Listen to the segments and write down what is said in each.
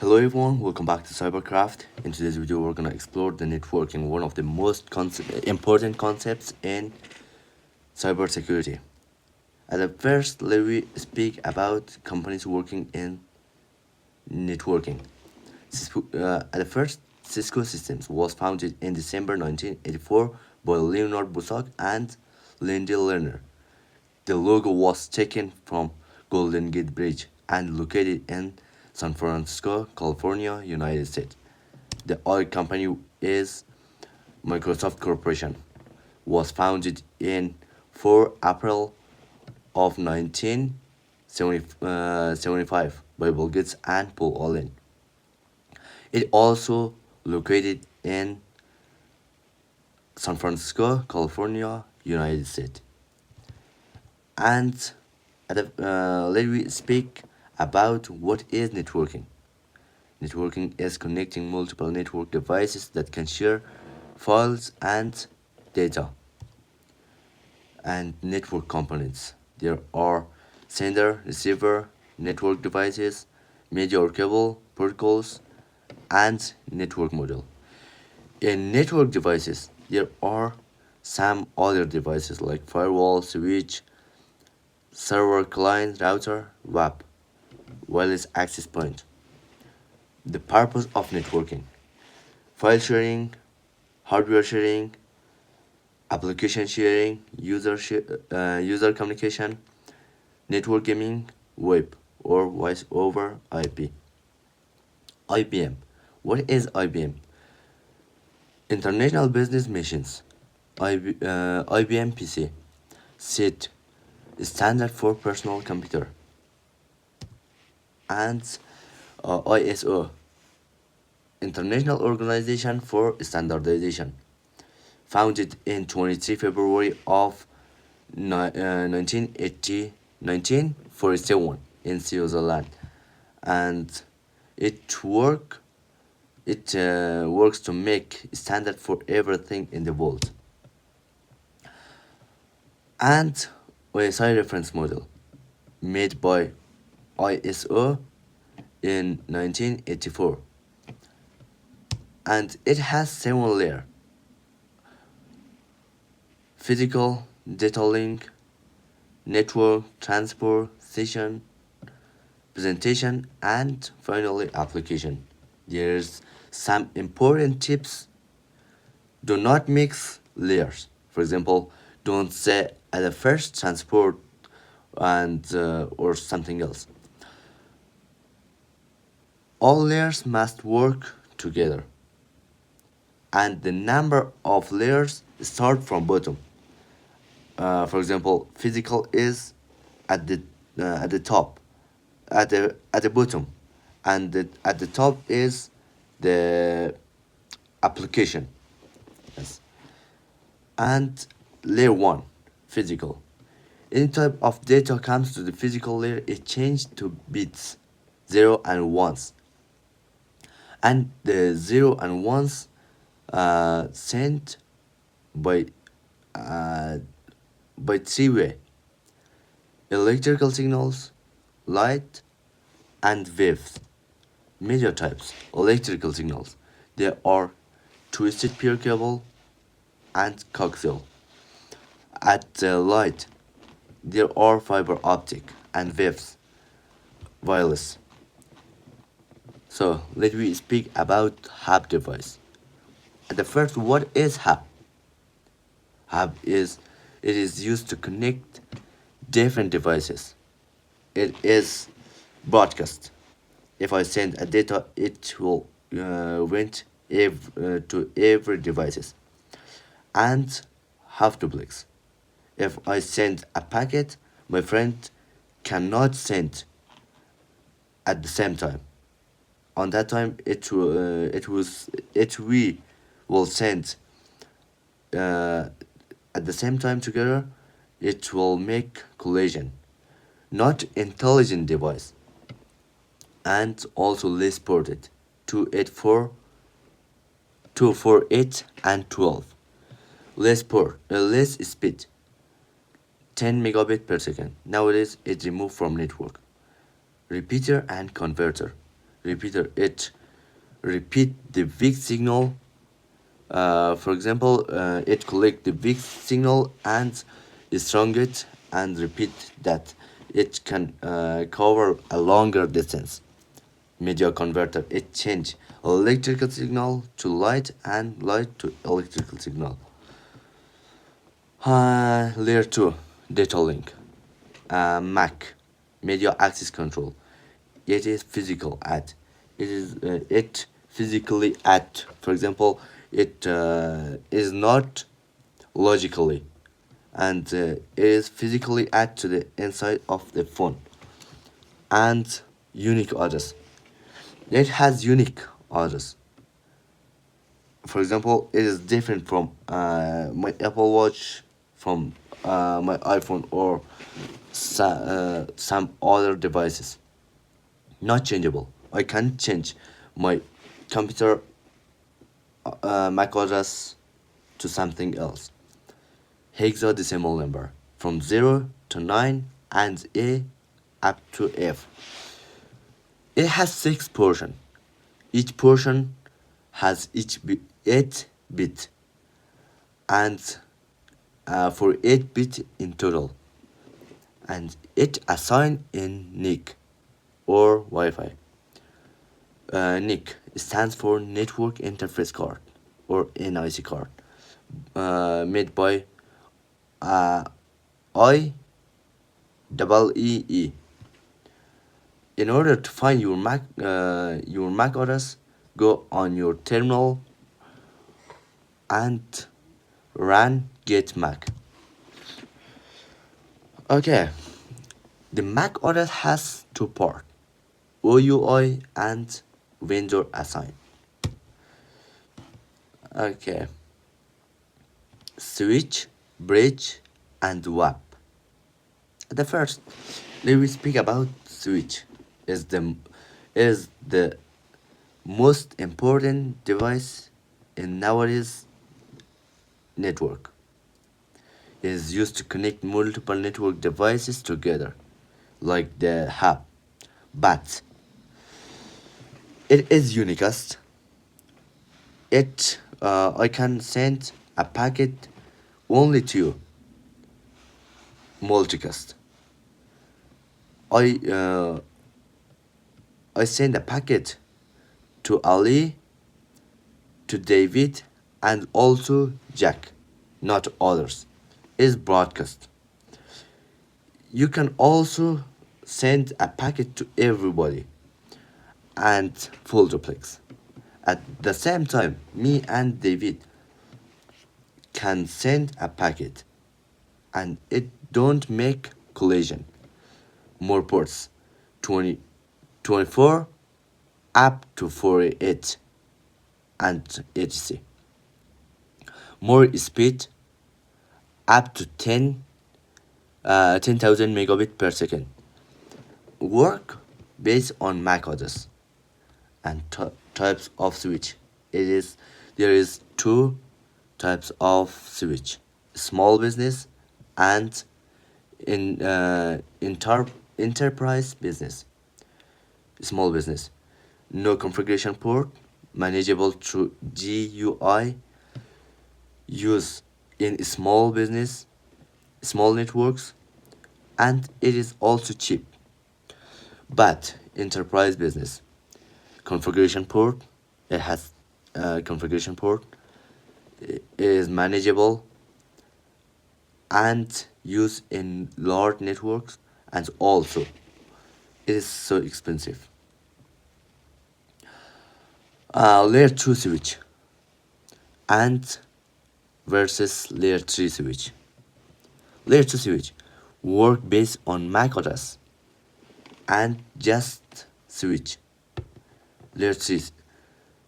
Hello everyone, welcome back to Cybercraft. In today's video, we're gonna explore the networking, one of the most important concepts in cybersecurity. At the first, let me speak about companies working in networking. At the first, Cisco Systems was founded in December 1984 by Leonard Bosak and Lindy Lerner. The logo was taken from Golden Gate Bridge and located in San Francisco, California, United States. The other company is Microsoft Corporation. Was founded in 4 April of 1975 by Bill Gates and Paul Allen. It also located in San Francisco, California, United States. And let me speak about what is networking. Networking is connecting multiple network devices that can share files and data. And network components. There are sender, receiver, network devices, media or cable, protocols, and network module. In network devices, there are some other devices like firewall, switch, server, client, router, WAP, wireless access point. The purpose of networking: file sharing, hardware sharing, application sharing, user communication, network gaming, web, or voice over IP. IBM. What is IBM? International Business Machines. IBM PC. SID. Standard for personal computer. And ISO. International Organization for Standardization. Founded in 23 February of 1947 in Switzerland, and it works to make standard for everything in the world. And OSI reference model, made by ISO in 1984, and it has 7 layers: physical, data link, network, transport, session, presentation, and finally application. There's some important tips. Do not mix layers. For example, don't say at the first transport and or something else. All layers must work together, and the number of layers start from bottom. For example, physical is at the top, at the bottom, and at the top is the application. Yes. And layer 1, physical. Any type of data comes to the physical layer, it changed to bits, 0 and 1s. And the 0 and 1s sent by uh, by 3-way: electrical signals, light, and waves. Media types: electrical signals. There are twisted pair cable and coaxial. At the light, there are fiber optic and waves, wireless. So let me speak about hub device. At the first, what is hub? Hub is it is used to connect different devices. It is broadcast. If I send a data, it will went to every devices. And half duplex. If I send a packet, my friend cannot send at the same time. On that time, we will send uh, at the same time together. It will make collision, not intelligent device, and also less ported, 284, 248, and 12. Less speed, 10 megabit per second. Nowadays, it's removed from network. Repeater and converter. repeater. It repeat the weak signal. For example, it collect the weak signal and strong it and repeat that. It can cover a longer distance. Media converter. It change electrical signal to light and light to electrical signal. Layer 2, data link. MAC, media access control. It is physical at. It physically at. For example, it is not logically, and it is physically add to the inside of the phone. And unique address. It has unique address. For example, it is different from my Apple Watch, from my iPhone, or some other devices. Not changeable. I can change my computer MAC address to something else. Hexadecimal number from 0 to 9 and A up to F. It has 6 portions. Each portion has 8 bit and for 8 bit in total, and it assigned in NIC or Wi-Fi. NIC stands for Network Interface Card or NIC card, made by IEEE. In order to find your MAC address, go on your terminal and run get MAC. Okay, the MAC address has 2 parts, OUI and vendor assign. Okay, switch, bridge, and WAP. The first, let me speak about switch. Is the most important device in nowadays network. It is used to connect multiple network devices together, like the hub. But it is unicast. I can send a packet only to you. Multicast. I uh, I send a packet to Ali, to David, and also Jack, not others. Is broadcast. You can also send a packet to everybody and full duplex. At the same time, me and David can send a packet and it don't make collision. More ports, 20, 24 up to 48 and etc. More speed up to 10,000 megabit per second. Work based on MAC address and types of switch. There is 2 types of switch: small business and enterprise business. Small business, no configuration port, manageable through GUI, use in small business, small networks, and it is also cheap. But enterprise business, configuration port, it has configuration port, is manageable and used in large networks, and also it is so expensive. Layer 2 switch and versus layer 3 switch. Layer 2 switch work based on MAC address and just switch. Layer 3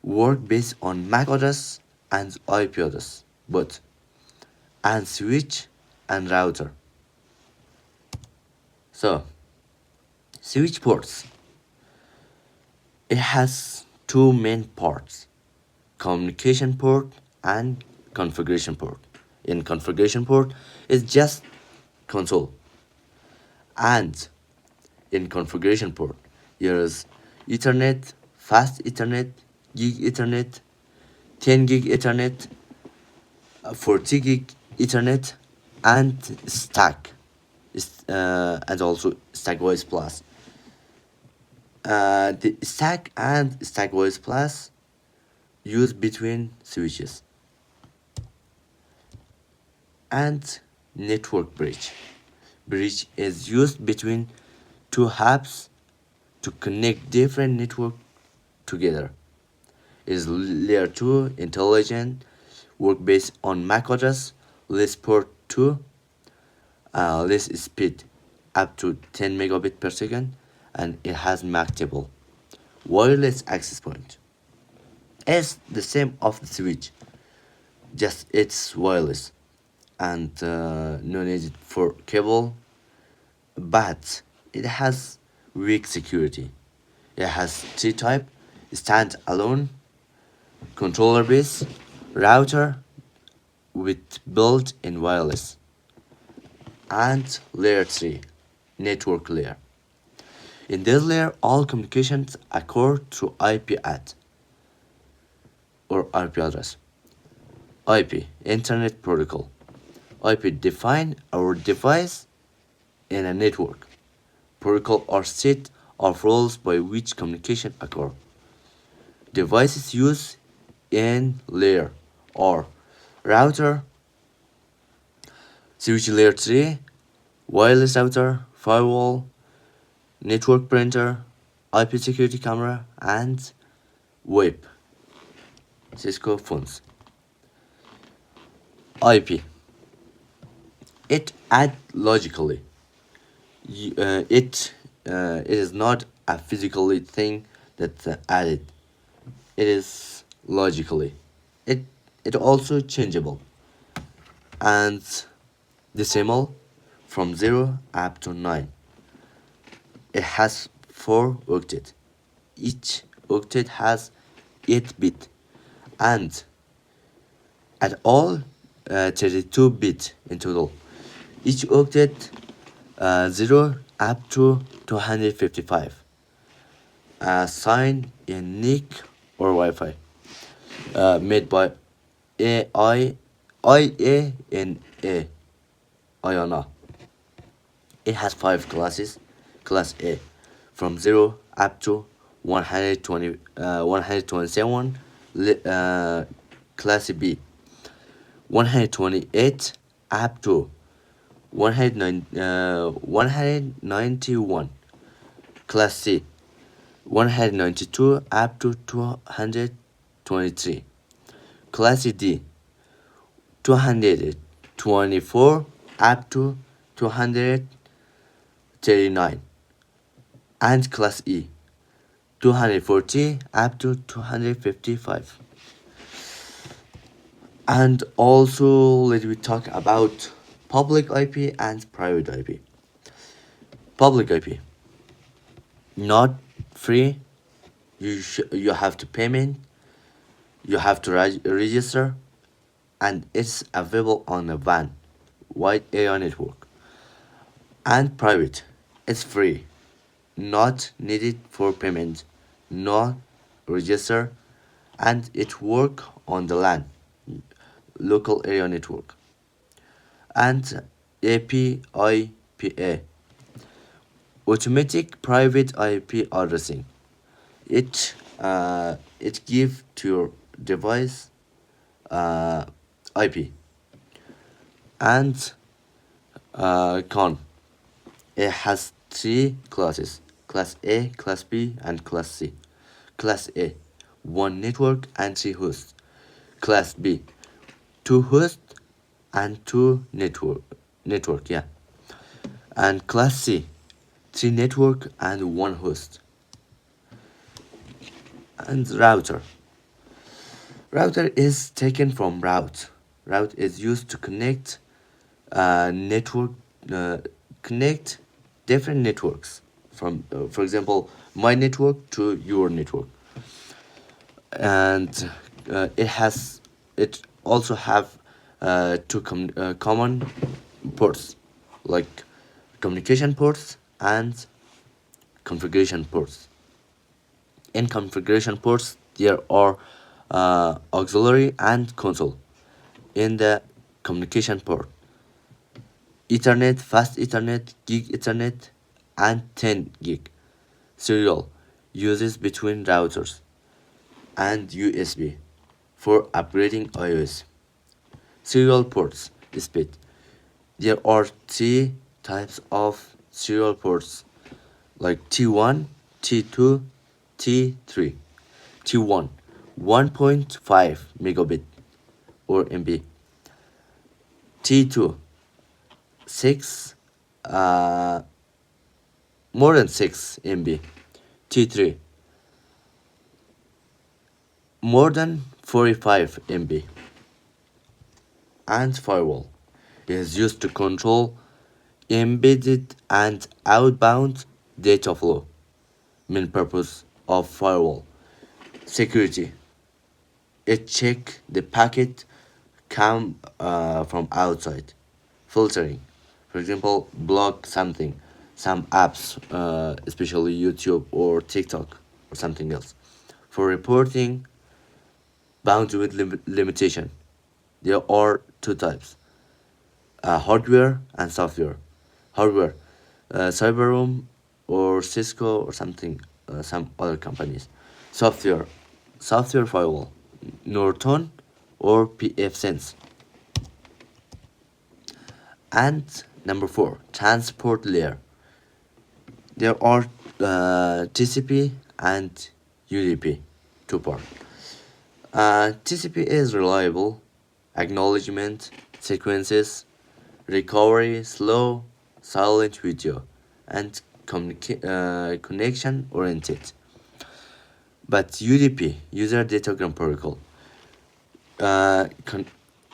work based on MAC address and IP address, both, and switch and router. So, switch ports. It has 2 main parts: communication port and configuration port. In configuration port, it's just console, and in configuration port, there is Ethernet fast Ethernet, gig Ethernet, 10 gig Ethernet, 40 gig Ethernet, and stack, and also stack voice plus. The stack and stack voice plus used between switches. And network bridge. Bridge is used between two hubs to connect different networks together. It is layer 2 intelligent, work based on MAC address, less port 2, less speed up to 10 megabit per second, and it has MAC table. Wireless access point. It's the same of the switch, just it's wireless and no need for cable, but it has weak security. It has three type: stand alone, controller base, router with built-in wireless, and layer 3, network layer. In this layer, all communications occur through IP add or IP address. IP, Internet Protocol. IP define our device in a network. Protocol are set of rules by which communication occur. Devices used in layer or router, switch layer 3, wireless router, firewall, network printer, IP security camera, and web, Cisco phones. IP. It add logically. It is not a physically thing that's added. It is logically. It also changeable and decimal from 0 up to 9. It has 4 octet. Each octet has 8 bit and at all 32 bit in total. Each octet 0 up to 255. Signed in NIC or Wi-Fi. Made by IANA. IANA. It has 5 classes. Class A from 0 up to 127. Class B 128 up to 191. Class C 192 up to 223. Class D 224 up to 239. And Class E 240 up to 255. And also let me talk about public IP and private IP. Public IP, not free. You have to payment. You have to register, and it's available on a WAN, wide area network. And private, it's free, not needed for payment, no register, and it work on the LAN, local area network. And APIPA, automatic private IP addressing. It give to your device IP. And con, it has 3 classes: class A, class B, and class C. Class A, 1 network and 3 hosts. Class B, 2 hosts and 2 network, yeah. And class C, 3 network and 1 host. And router is taken from route. Route is used to connect network connect different networks from for example my network to your network. And it also have 2 common ports, like communication ports and configuration ports. In configuration ports, there are auxiliary and console. In the communication port, Ethernet, fast Ethernet, gig Ethernet, and 10 gig. Serial uses between routers and USB for upgrading iOS. Serial ports speed. There are three types of serial ports like T1, T2, T3. T1 1.5 megabit or MB. T2 6 more than 6 MB. T3 more than 45 MB. And firewall is used to control embedded and outbound data flow. Main purpose of firewall: security. It check the packet come from outside. Filtering, for example, block something, some apps, especially YouTube or TikTok or something else. For reporting, bandwidth limitation. There are two types: hardware and software. Hardware, Cyberroom or Cisco or something, some other companies. Software, software firewall, Norton or pfSense. And number four, transport layer. There are TCP and UDP, two part. TCP is reliable, acknowledgement, sequences, recovery, slow, silent video, and connection oriented. But UDP, user datagram protocol, uh, con-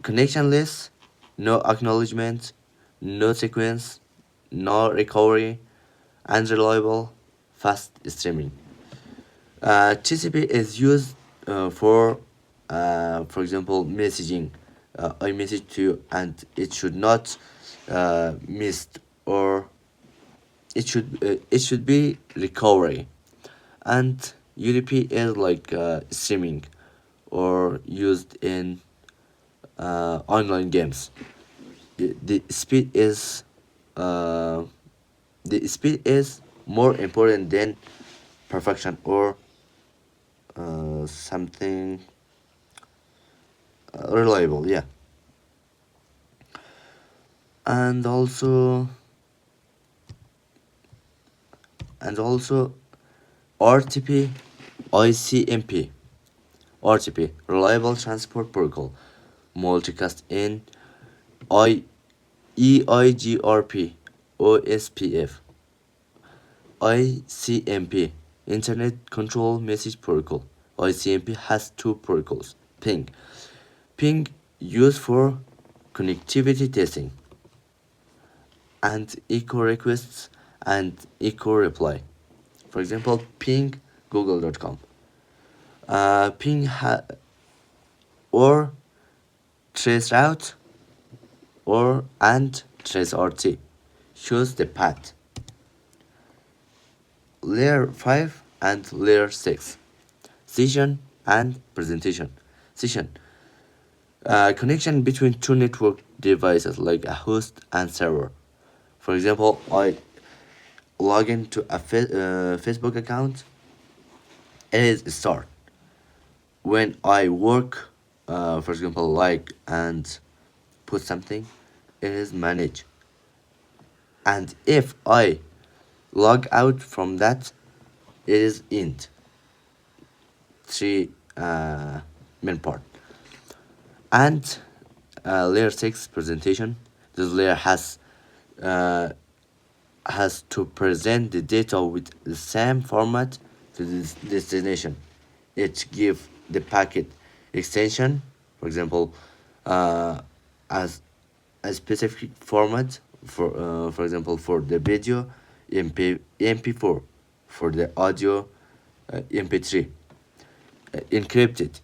connectionless, no acknowledgement, no sequence, no recovery, unreliable, fast streaming. TCP is used for example, messaging. I message to you, and it should not missed, or it should be recovery. And UDP is like streaming, or used in online games. The speed is uh, the speed is more important than perfection or something reliable, yeah. And also RTP, ICMP. RTP, reliable transport protocol, multicast in I EIGRP, OSPF. ICMP, Internet Control Message Protocol. ICMP has two protocols: ping. Ping used for connectivity testing, and echo requests and echo reply. For example, ping google.com. Ping or traceroute or and traceRT. Choose the path. Layer 5 and layer 6. Session and presentation. Session. Connection between two network devices like a host and server. For example, I log into a Facebook account. It is start. When I work, for example, like and put something, it is manage. And if I log out from that, it is end. Three main part. And layer 6 presentation. This layer uh, has to present the data with the same format to the destination. It give the packet extension, for example, as a specific format for example, for the video MP4, for the audio MP3, encrypted.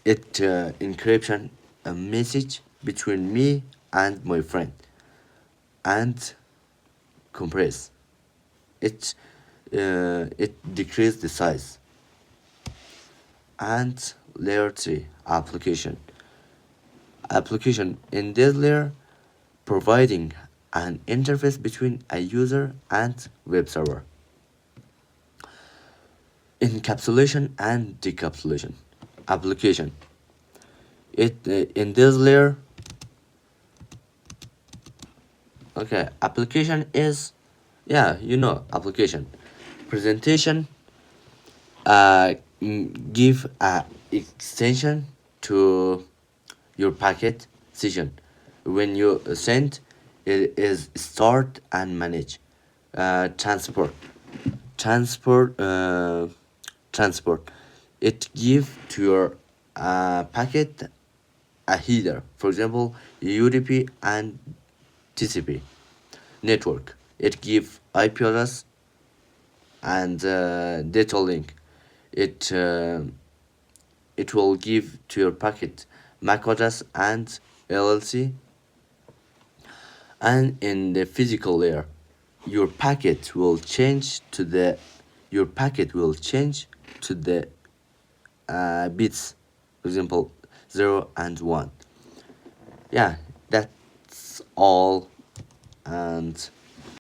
It encryption a message between me and my friend, and compress it. It decrease the size. and layer 3 application in this layer, providing an interface between a user and web server. Encapsulation and decapsulation. Application, in this layer, okay, application is, yeah, application presentation, give a extension to your packet session. When you send, it is start and manage. Transport, transport transport, it give to your packet a header, for example UDP and TCP. Network, it give IP address and data link. It uh, it will give to your packet MAC address and LLC. And in the physical layer, your packet will change to the your packet will change to the bits, for example 0 and 1. Yeah, that's all, and